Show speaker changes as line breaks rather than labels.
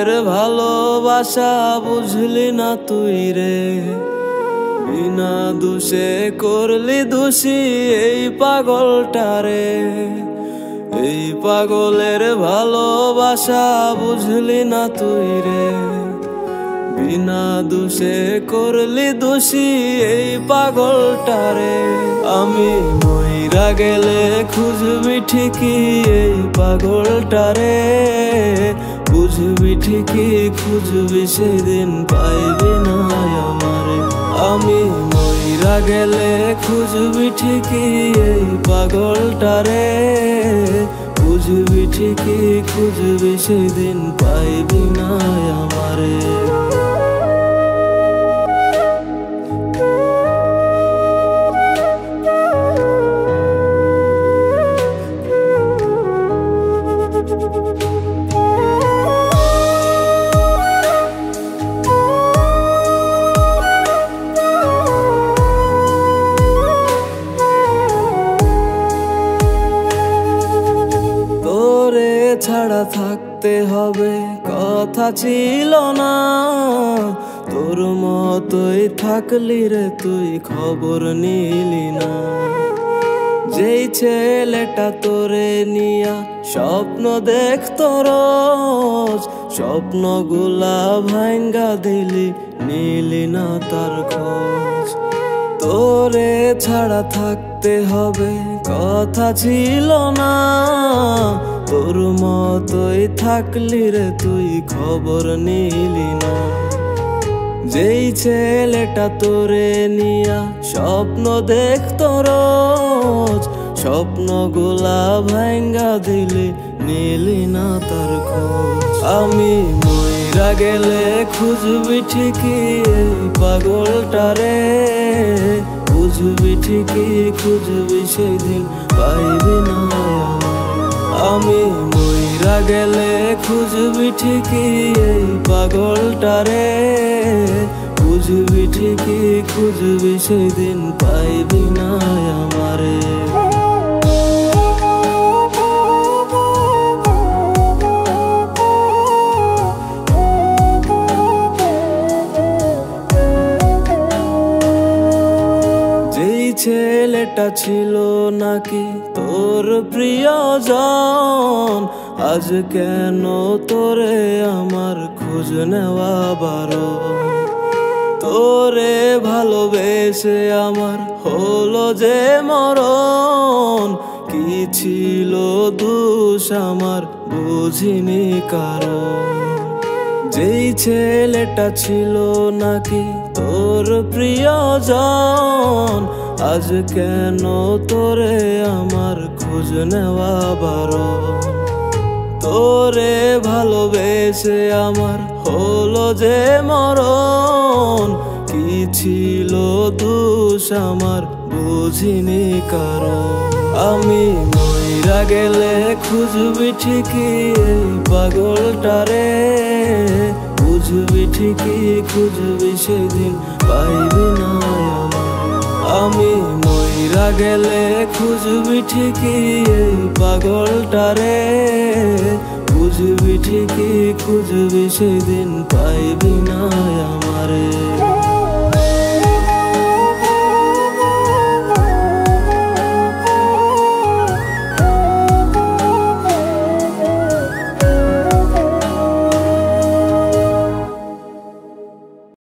পাগলের ভালোবাসা বুঝলি না তুই রে, বিনা দোষে করলি দোষী এই পাগলটারে। এই পাগলের ভালোবাসা বুঝলি না তুই রে, বিনা দোষে করলি দোষী এই পাগলটারে। আমি মইরা গেলে খুঁজবি ঠিকই এই পাগলটারে, বুঝবি ঠিকই খুঁজবি সেদিন পাইবি না আমারে। আমি মইরা গেলে খুঁজবি ঠিকই এই পাগলটারে, বুঝবি ঠিকই খুঁজবি সেদিন পাইবি না আমারে। ছাড়া থাকতে হবে কথা ছিল না, তোর মতোই থাকলি রে তুই খবর নিলি না। যেই ছেলেটা তোরে নিয়া স্বপ্ন দেখতো রোজ, স্বপ্নগুলা ভাঙ্গা দিলি নিলি না তার খোঁজ। তোরে ছাড়া থাকতে হবে কথা ছিল না, তোর মতোই থাকলি রে তুই খবর নিলি না। যেই ছেলেটা তোরে নিয়া স্বপ্ন দেখতো রোজ, স্বপ্নগুলা ভাঙ্গা দিলি নিলি না তার খোঁজ। আমি মইরা গেলে খুঁজবি ঠিকই এই পাগলটারে, বুঝবি ঠিকই খুঁজবি সেদিন পাইবি না। আমি মইরা গেলে খুঁজবি ঠিকই এই পাগলটারে, বুঝবি ঠিকই খুঁজবি সেদিন পাইবি না আমারে। ছেলেটা ছিল নাকি তোর প্রিয়জন, আজ কেন তোরে আমার খোঁজ নেওয়া বারণ। তোরে ভালোবেসে আমার হলো যে মরণ, কি ছিল দোষ আমার বুঝিনি কারণ। যেই ছেলেটা ছিল নাকি তোর প্রিয়জন, আজ কেন তোরে আমার খোঁজ নেওয়া বারণ। তোরে ভালোবেসে আমার হলো যে মরণ, কি ছিল দোষ আমার বুঝিনি কারণ। আমি মইরা গেলে খুঁজবি ঠিকই এই পাগলটারে, বুঝবি ঠিকই খুঁজবি সেদিন পাইবি না আমারে। আমি মইরা গেলে খুঁজবি ঠিকই এই পাগলটারে, বুঝবি ঠিকই খুঁজবি সেদিন পাইবি